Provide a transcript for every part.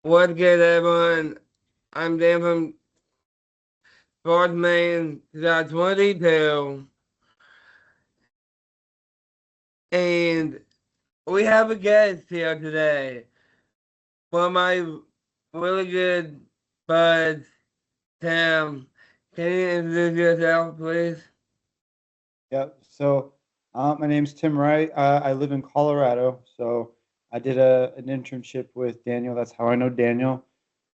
What's good, everyone? I'm Dan from Fort Maine, 2022, and we have a guest here today. One of my really good buds, Tim. Can you introduce yourself, please? Yep. My name's Tim Wright. I live in Colorado. So I did an internship with Daniel. That's how I know Daniel.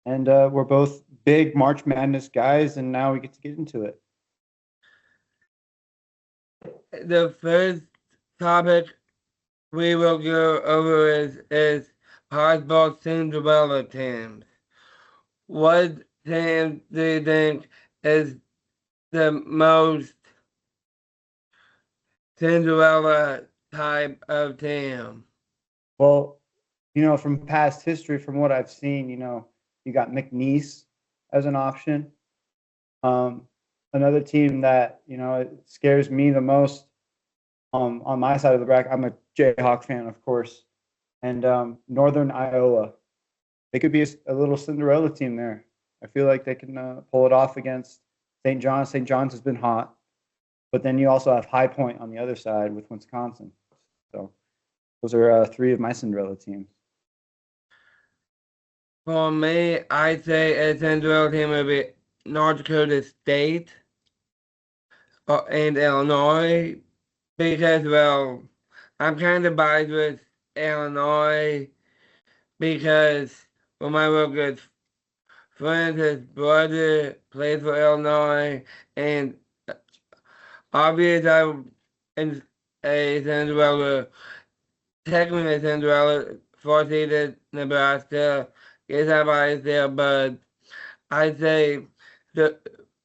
And we're both big March Madness guys, and now we get to get into it. The first topic we will go over is possible Cinderella teams. What team do you think is the most Cinderella type of team? Well, from past history, from what I've seen, you got McNeese as an option. Um, Another team that, it scares me the most on my side of the bracket. I'm a Jayhawk fan, of course, and Northern Iowa. They could be a little Cinderella team there. I feel like they can pull it off against St. John's. St. John's has been hot, but then you also have High Point on the other side with Wisconsin. So those are three of my Cinderella teams. For me, I'd say a Cinderella team would be North Dakota State and Illinois because, well, I'm kind of biased with Illinois because well, my real good friend, his brother plays for Illinois, and obviously I'm in a Cinderella, technically a Cinderella, four-seeded Nebraska, guess I'm biased there, but I'd say the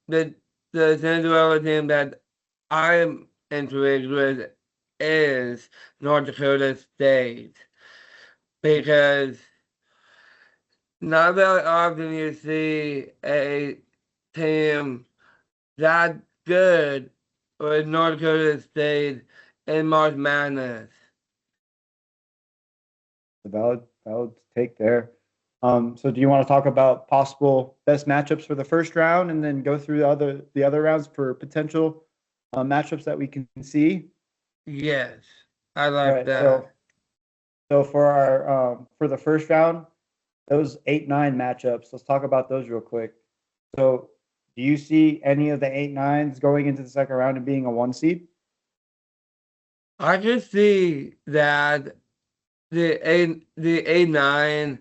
the the Cinderella team that I'm intrigued with is North Dakota State because not very often you see a team that good with North Dakota State in March Madness. The valid take there. So do you want to talk about possible best matchups for the first round and then go through the other rounds for potential matchups that we can see? Yes, I All like right. that. So for our for the first round, those 8-9 matchups. Let's talk about those real quick. So, do you see any of the 8-9s going into the second round and being a one seed? I can see that the A9,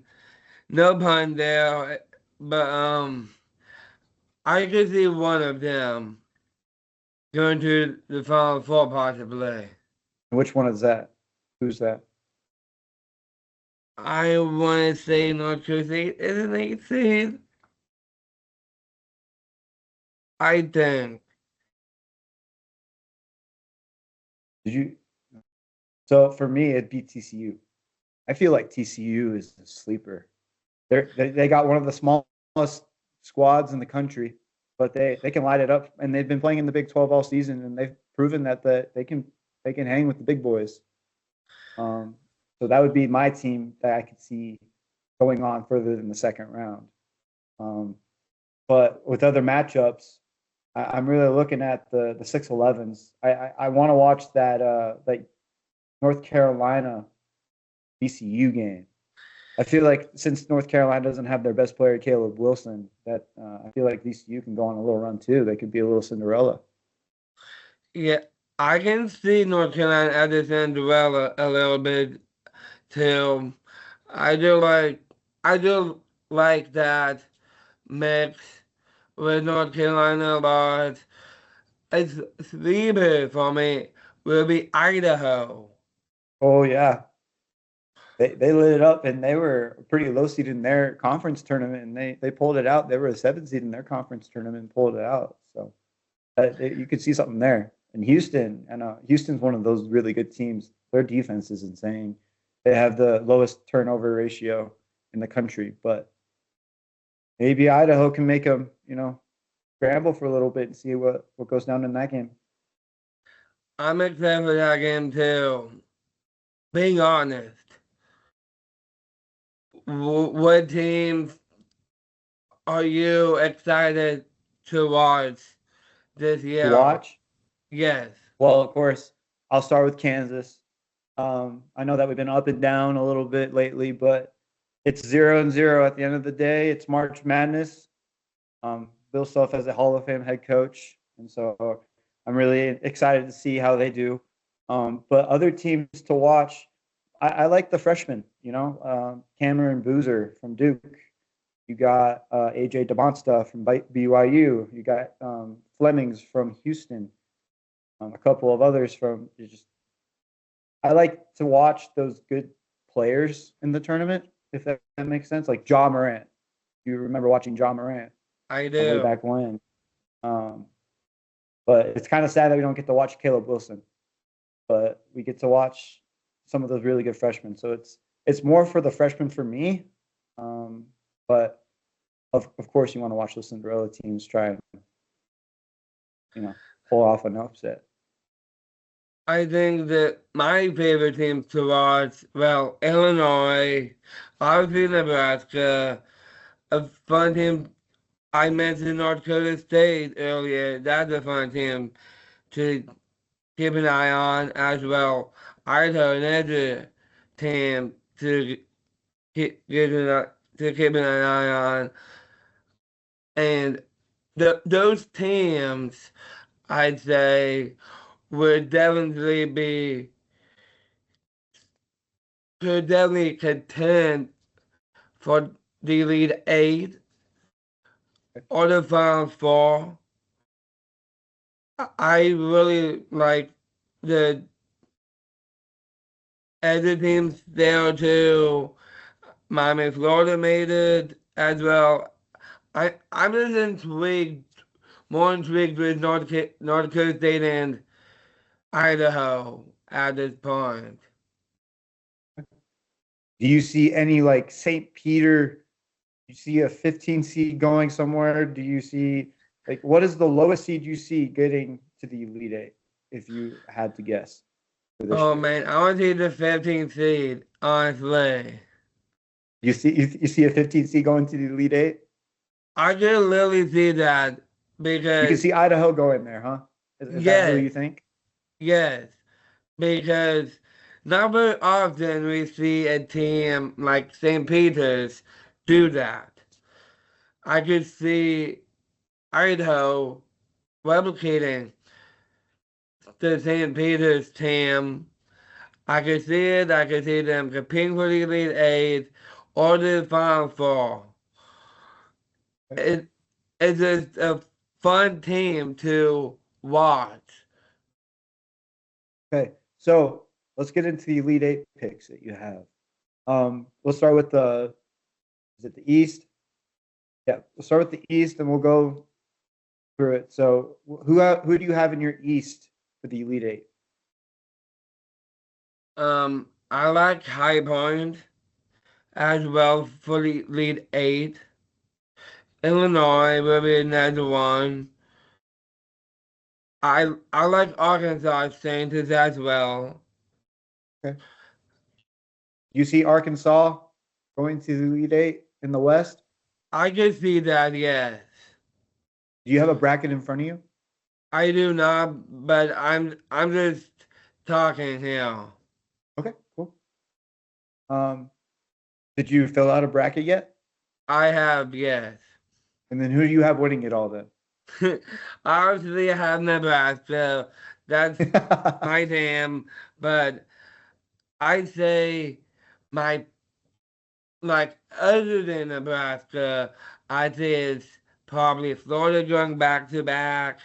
no pun there, but I could see one of them going to the Final Four possibly. Which one is that? Who's that? I want to say North Dakota State is an 8 seed. I think. Did you? So for me, it'd be TCU. I feel like TCU is a sleeper. They got one of the smallest squads in the country, but they can light it up, and they've been playing in the Big 12 all season, and they've proven that they can hang with the big boys. Um, so that would be my team that I could see going on further than the second round. Um, but with other matchups, I'm really looking at the 6-11s. I want to watch that like North Carolina VCU game. I feel like since North Carolina doesn't have their best player Caleb Wilson, that I feel like VCU can go on a little run too. They could be a little Cinderella. Yeah, I can see North Carolina as a Cinderella a little bit too. I do like I do like that mix with North Carolina a lot. It's sleeper for me will be Idaho. Oh yeah, they lit it up, and they were pretty low seed in their conference tournament, and they pulled it out. They were a 7 seed in their conference tournament and pulled it out. So you could see something there. And Houston, I know Houston's one of those really good teams. Their defense is insane. They have the lowest turnover ratio in the country, but maybe Idaho can make them, scramble for a little bit and see what goes down in that game. I'm excited for that game too. Being honest, What teams are you excited to watch this To year? watch, Yes, well, of course, I'll start with Kansas. I know that we've been up and down a little bit lately, but it's 0-0 at the end of the day. It's March Madness. Bill Self as a Hall of Fame head coach, and so I'm really excited to see how they do. But other teams to watch, I like the freshmen. Cameron Boozer from Duke. You got AJ DeMonsta from BYU. You got Flemings from Houston. A couple of others from just. I like to watch those good players in the tournament, if that makes sense. Like Ja Morant. You remember watching Ja Morant I way do. back when. Um, but it's kind of sad that we don't get to watch Caleb Wilson, but we get to watch some of those really good freshmen. So it's more for the freshmen for me. Um, but of course, you want to watch those Cinderella teams try and you know pull off an upset. I think that my favorite teams to watch, well, Illinois, obviously Nebraska, a fun team. I mentioned North Dakota State earlier. That's a fun team to keep an eye on as well. Idaho, another team to keep an eye on. And those teams, I'd say, would definitely be could definitely contend for the Elite Eight or the Final Four. I really like the other teams there too. Miami, Florida made it as well. I'm just more intrigued with North Dakota State and Idaho at this point. Do you see any like St. Peter? Do you see a 15 seed going somewhere? Do you see like what is the lowest seed you see getting to the Elite Eight if you had to guess for this Oh year? man, I want to see the 15th seed, honestly. You see a 15 seed going to the Elite Eight? I can literally see that You can because, see Idaho going there, huh? Is that who yes, you think? yes, because not very often we see a team like St. Peter's do that. I could see Idaho replicating the St. Peter's team. I could see it. I could see them competing for the Elite Eight or the Final Four. It, it's just a fun team to watch. Okay, so let's get into the Elite Eight picks that you have. We'll start with the is it the East? Yeah, we'll start with the East, and we'll go through it. So who do you have in your East for the Elite Eight? I like High Point as well for the Elite Eight. Illinois will be another one. I like Arkansas Saints as well. Okay. You see Arkansas going to the Elite Eight in the West? I can see that, yes. Do you have a bracket in front of you? I do not, but I'm just talking here. Okay, cool. Um, did you fill out a bracket yet? I have, yes. And then who do you have winning it all then? Obviously, I have Nebraska. That's my team, but I'd say my like other than Nebraska, I'd say it's probably Florida going back to back.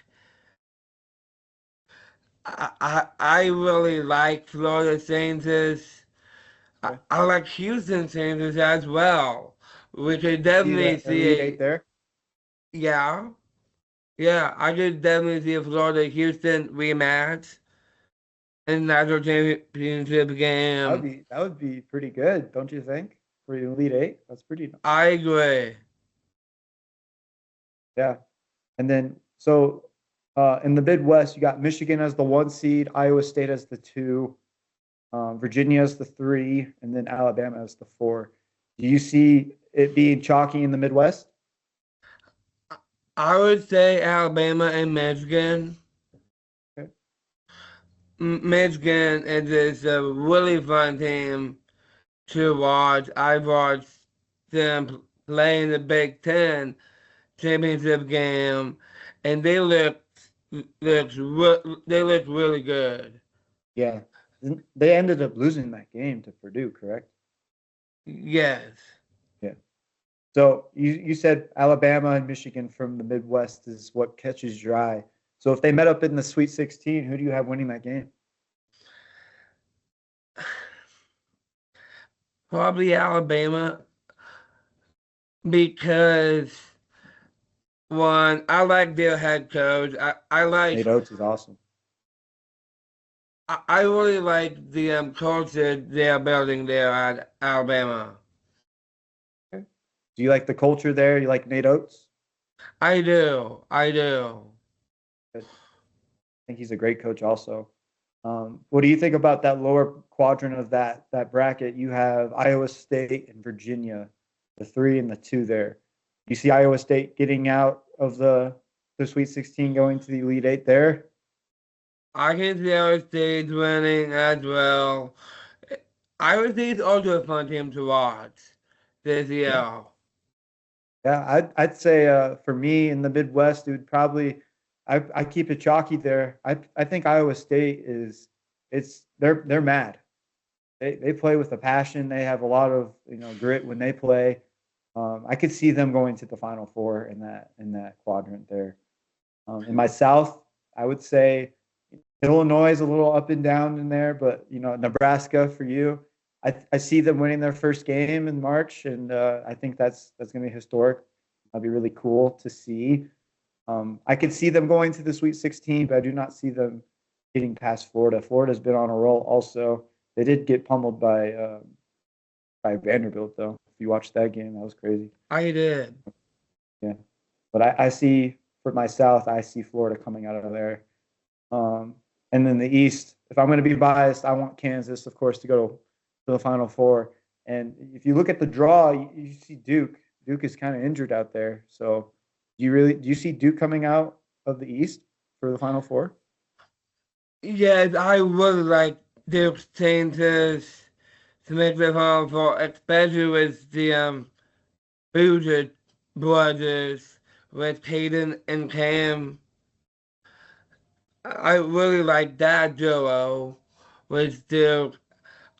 I really like Florida Saints. Okay. I like Houston Saints as well. We could You see definitely the see Elite Eight a there? yeah, yeah. I could definitely see a Florida Houston rematch in the national championship game. That would be pretty good, don't you think? For the Elite Eight, that's pretty. I agree. Yeah. And then so in the Midwest, you got Michigan as the one seed, Iowa State as the two, Virginia as the three, and then Alabama as the four. Do you see it being chalky in the Midwest? I would say Alabama and Michigan. Okay. Michigan is just a really fun team to watch. I've watched them play in the Big Ten championship game, and they look really good. Yeah. They ended up losing that game to Purdue, correct? Yes, Yeah. So you said Alabama and Michigan from the Midwest is what catches your eye. So if they met up in the Sweet 16, who do you have winning that game? probably Alabama because one, I like their head coach. Nate Oates is awesome. I really like the culture they're building there at Alabama. Okay. Do you like the culture there? You like Nate Oates? I do. Good. I think he's a great coach also. What do you think about that lower quadrant of that bracket? You have Iowa State and Virginia, the three and the two there. You see Iowa State getting out of the Sweet 16, going to the Elite Eight there. I can see our State's winning as well. Iowa State's also a fun team to watch this Yeah, year. yeah. I'd say for me in the Midwest, it would probably I keep it chalky there. I think Iowa State is they're mad. They play with a passion. They have a lot of grit when they play. I could see them going to the Final Four in that quadrant there. In my South, I would say Illinois is a little up and down in there, but Nebraska for you, I see them winning their first game in March, and I think that's going to be historic. That'll be really cool to see. I could see them going to the Sweet 16, but I do not see them getting past Florida. Florida's been on a roll. Also, they did get pummeled by Vanderbilt, though. If you watched that game, that was crazy. I did. Yeah, but I see for my South, I see Florida coming out of there. Um, and then the East, if I'm going to be biased, I want Kansas, of course, to go to the Final Four. And if you look at the draw, you see Duke. Duke is kind of injured out there. So do you see Duke coming out of the East for the Final Four? Yes, I really like Duke's chances to make the Final Four, especially with the Boozer brothers, with Caden and Cam. I really like that duo with Duke.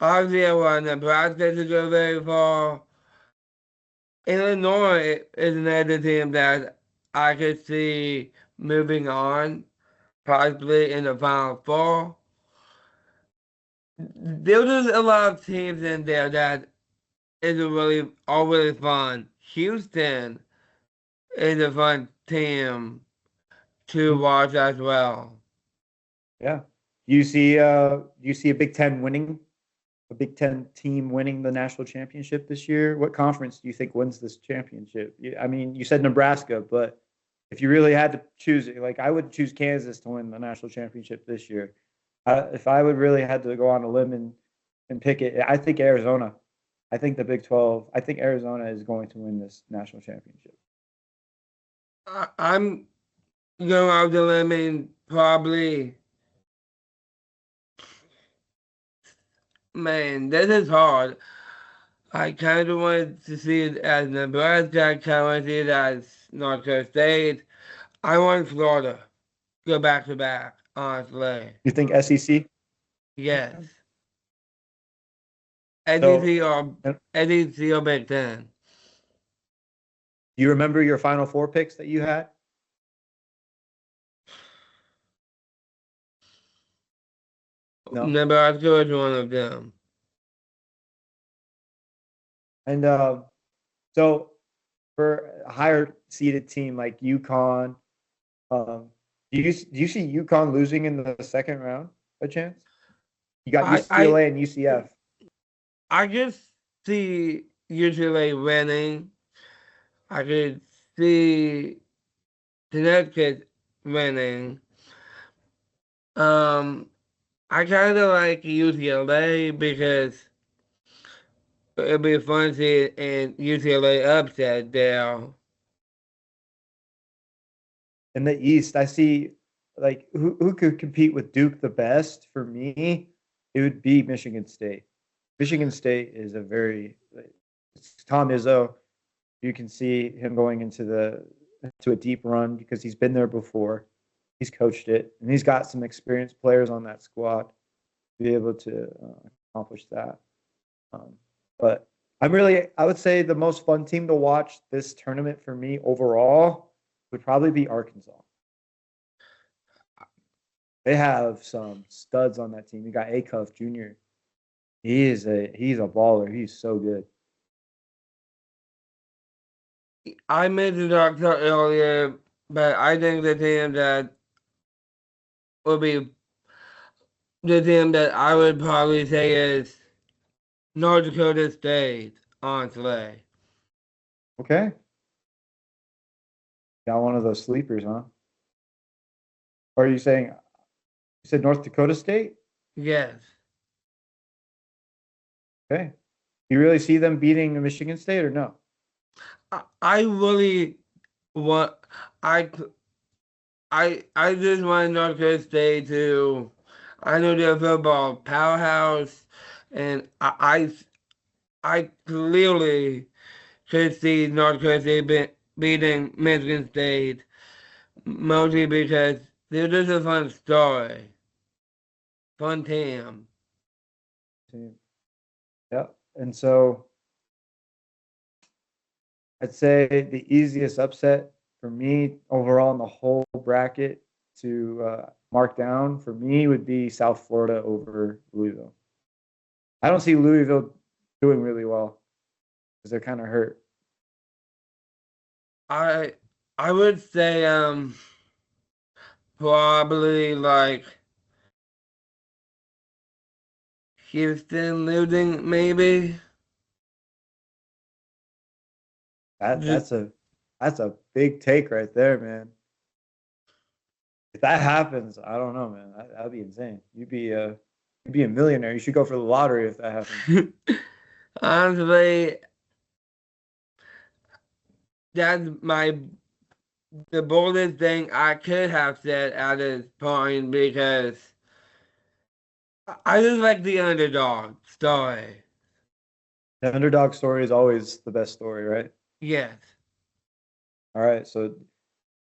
Obviously, I want Nebraska to go very far. Illinois is another team that I could see moving on, possibly in the Final Four. There's a lot of teams in there that is all really fun. Houston is a fun team to Mhm. watch as well. Yeah. Do you see a Big Ten team winning the national championship this year? What conference do you think wins this championship? I mean, you said Nebraska, but if you really had to choose it, like I would choose Kansas to win the national championship this year. If I would really had to go on a limb and pick it, I think Arizona. I think the Big 12. I think Arizona is going to win this national championship. I'm going out the limb and probably, man, this is hard. I kind of wanted to see it as Nebraska. I kind of want to see it as North Dakota State. I want Florida go back to back, honestly. You think SEC? Yes. Okay. So, SEC or do SEC or Big Ten. you remember your Final Four picks that you had? No. Nebraska was one of them. And so for a higher seeded team like UConn, do you see UConn losing in the second round? A chance? You got I I UCLA and UCF. I just see UCLA winning. I could see Connecticut winning. Um, I kind of like UCLA because it'll be fun to see and UCLA upset there. In the East, I see like who could compete with Duke the best for me. It would be Michigan State. Michigan State is a very it's Tom Izzo. You can see him going into the to a deep run because he's been there before. He's coached it, and he's got some experienced players on that squad to be able to accomplish that. Um, but I would say the most fun team to watch this tournament for me overall would probably be Arkansas. They have some studs on that team. You got Acuff Jr. He's a baller. He's so good. I mentioned Arkansas earlier, but I think the team that would be the team that I would probably say is North Dakota State, honestly. Okay, got one of those sleepers, huh? Or are you saying you said North Dakota State? Yes. Okay, you really see them beating Michigan State or no? I really want I I just want North Dakota State to. I know they're a football powerhouse, and I clearly could see North Dakota State beating Michigan State, mostly because they're just a fun story, fun team. Yeah, and so I'd say the easiest upset for me overall in the whole bracket to mark down for me would be South Florida over Louisville. I don't see Louisville doing really well because they're kind of hurt. I I would say probably like Houston losing maybe. That Just, that's a big take right there, man. If that happens, I don't know, man. That'd be insane. You'd be a millionaire. You should go for the lottery if that happens. honestly, that's the boldest thing I could have said at this point because I just like the underdog story. The underdog story is always the best story, right? Yes. All right, so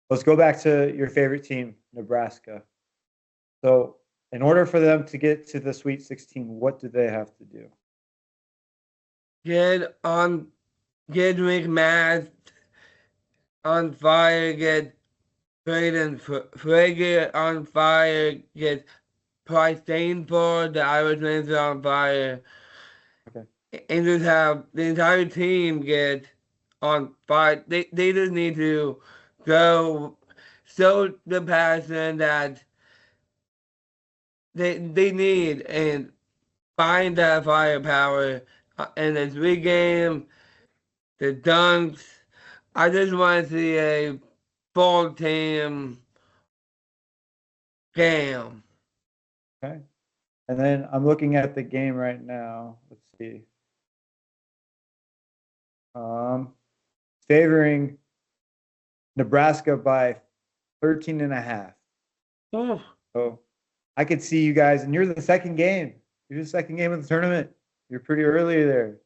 let's go back to your favorite team, Nebraska. So, in order for them to get to the Sweet 16, what do they have to do? Get on, get McMath on fire, get Braden Frigate on fire, get Price Stainford, the Irishman's on fire, Okay. and just have the entire team get on fire. They just need to go show the passion that they need and find that firepower in the three game, the dunks. I just want to see a full team game. Okay. And then I'm looking at the game right now. Let's see. Um, favoring Nebraska by 13 and a half. Oh, So I could see you guys, and you're the second game. You're the second game of the tournament. You're pretty early there.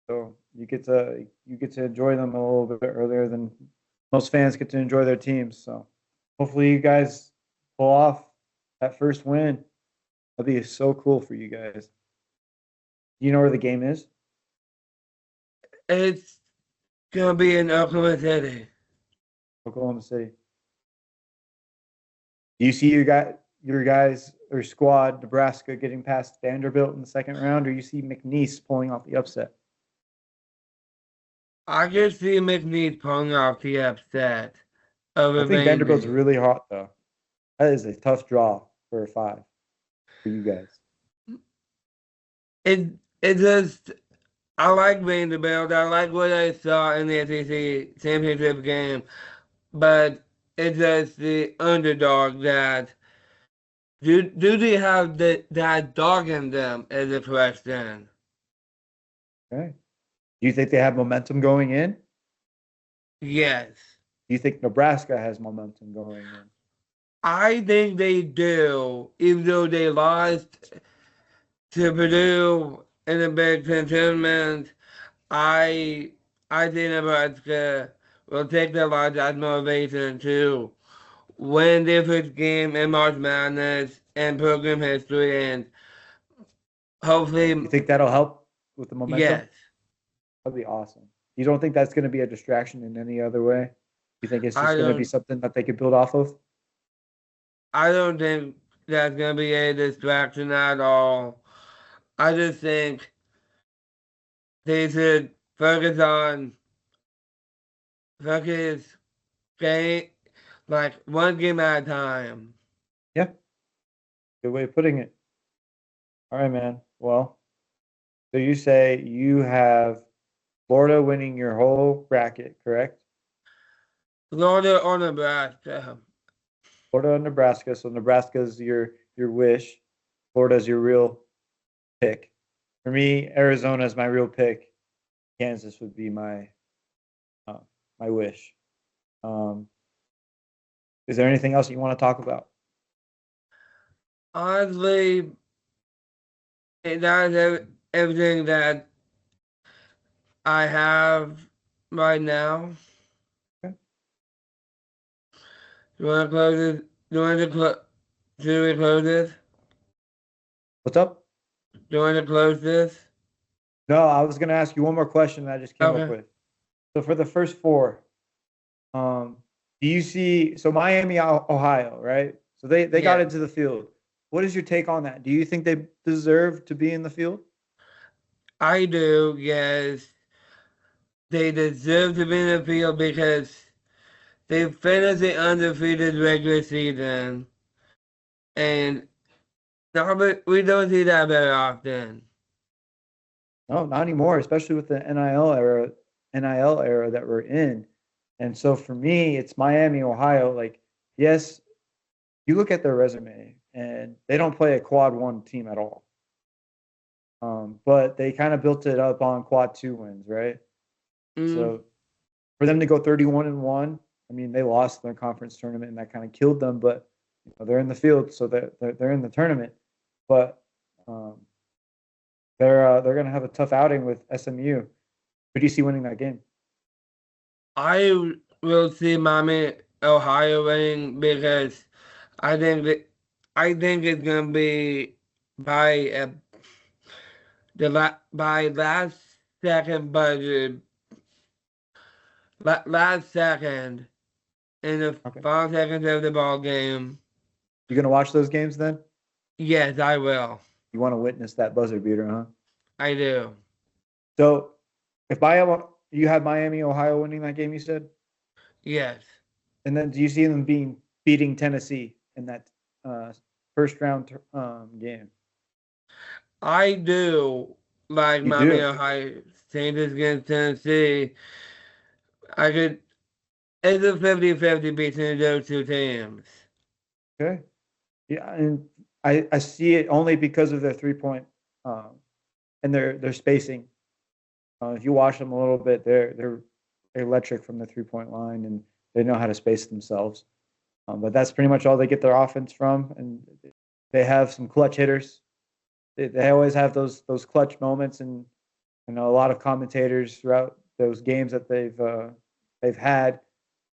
So you get to enjoy them a little bit earlier than most fans get to enjoy their teams. So hopefully you guys pull off that first win. That'd be so cool for you guys. Do you know where the game is? it's gonna be in Oklahoma City. Oklahoma City. Do you see your guys or squad Nebraska getting past Vanderbilt in the second round, or you see McNeese pulling off the upset? I can see McNeese pulling off the upset I over think Vanderbilt's Vandy. really hot though. That is a tough draw for a five for you guys. It just I like Vanderbilt. I like what I saw in the SEC championship game, but it's just the underdog that do they have that dog in them as a question? Okay. Do you think they have momentum going in? Yes. Do you think Nebraska has momentum going in? I think they do, even though they lost to Purdue in the Big Ten tournament. I I think Nebraska will take the loss as motivation to win their first game in March Madness and program history, and You hopefully, think that'll help with the momentum? yes. That'd be awesome. You don't think that's going to be a distraction in any other way? You think it's I just going to be don't something that they could build off of? I don't think that's gonna be a distraction at all. I just think they should focus game like one game at a time. Yeah, good way of putting it. All right, man. Well, so you say you have Florida winning your whole bracket, correct? Florida or Nebraska. Florida and Nebraska. So Nebraska's your wish. Florida's your real pick. For me, Arizona is my real pick. Kansas would be uh, my wish. Um, is there anything else you want to talk about? Honestly, that's everything that I have right now. Okay. You want to close it? You want to should we close this? What's up? You want to close this? No, I was going to ask you one more question that I just came up Okay. with. So for the first four, um, do you see so Miami, Ohio, right? So they got Yes. into the field. What is your take on that? Do you think they deserve to be in the field? I do, yes. They deserve to be in the field because they finished the undefeated regular season. And no, but we don't see that very often. No, not anymore, especially with the NIL era that we're in. And so for me, it's Miami, Ohio. Like, yes, you look at their resume and they don't play a quad one team at all. But they kind of built it up on quad two wins, right? Mm, So for them to go 31-1, I mean, they lost their conference tournament and that kind of killed them, but they're in the field, so they're in the tournament. But um, they're going to have a tough outing with SMU. Who do you see winning that game? I will see Miami, Ohio winning because I think that I think it's gonna be by by last second budget, last second in the Okay. 5 seconds of the ball game. You going to watch those games then? Yes, I will. You want to witness that buzzer beater, huh? I do. So if Miami, you have Miami, Ohio winning that game, you said, Yes, and then do you see them beating Tennessee in that uh, first round game? I do. Like You Miami, do. Ohio State is against Tennessee. I could. It's a 50-50 between those two teams. Okay. Yeah, and I see it only because of their 3 point and their spacing. If you watch them a little bit, they're electric from the 3 point line, and they know how to space themselves. But that's pretty much all they get their offense from, and they have some clutch hitters. They always have those clutch moments, and a lot of commentators throughout those games that they've had,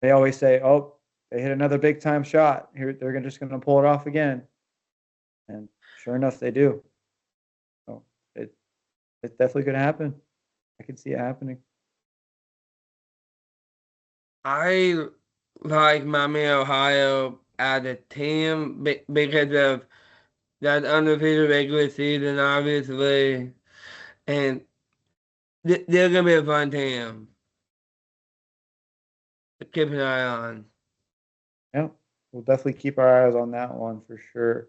they always say, "Oh, they hit another big time shot. Here they're just going to pull it off again," and sure enough, they do. So it it's definitely going to happen. I can see it happening. I like Miami, Ohio as a team because of that undefeated regular season, obviously, and they're gonna be a fun team to keep an eye on. Yeah, we'll definitely keep our eyes on that one for sure.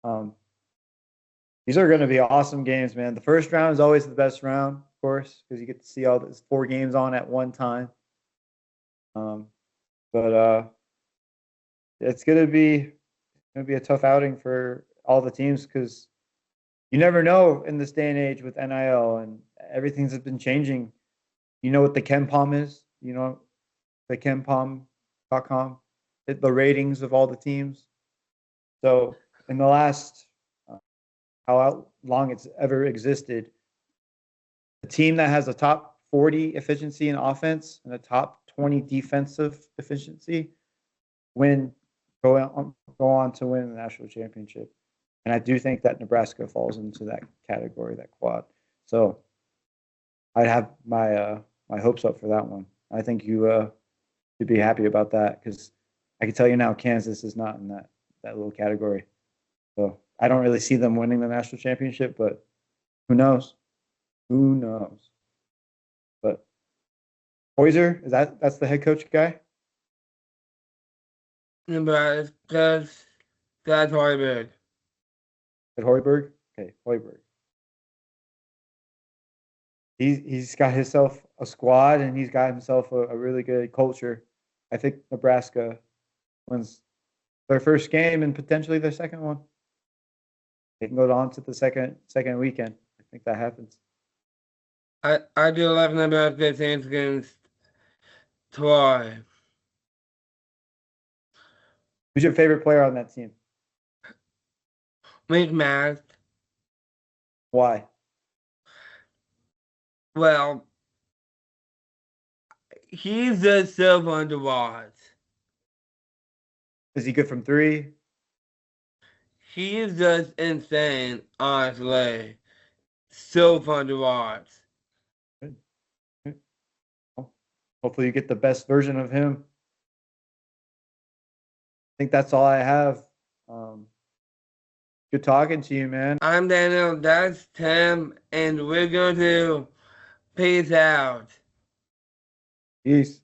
Um, these are going to be awesome games, man. The first round is always the best round, of course, because you get to see all those four games on at one time. Um, but it's going to be a tough outing for all the teams because You never know in this day and age with NIL and everything's been changing. You know what the Ken Palm is? You know the KenPalm.com, the ratings of all the teams. So in the last how long it's ever existed, a team that has a top 40 efficiency in offense and a top 20 defensive efficiency win go on to win the national championship. And I do think that Nebraska falls into that category, that quad. So I'd have my hopes up for that one. I think you should be happy about that because I can tell you now, Kansas is not in that little category. So I don't really see them winning the national championship, but who knows? Who knows? But Hoiser, that's the head coach guy But that's Hoiberg. at Hoiberg? Okay, Hoiberg. He's got himself a squad and he's got himself a really good culture. I think Nebraska wins their first game and potentially their second one. They can go on to the second weekend. I think that happens. I do love Nebraska Saints against Troy. Who's your favorite player on that team? McMath. Why? Well, he's just so fun to watch. Is he good from three? He is just insane, honestly. So fun to watch. Good. Good. Well, hopefully you get the best version of him. I think that's all I have. Good talking to you, man. I'm Daniel, that's Tim, and we're going to peace out. Peace.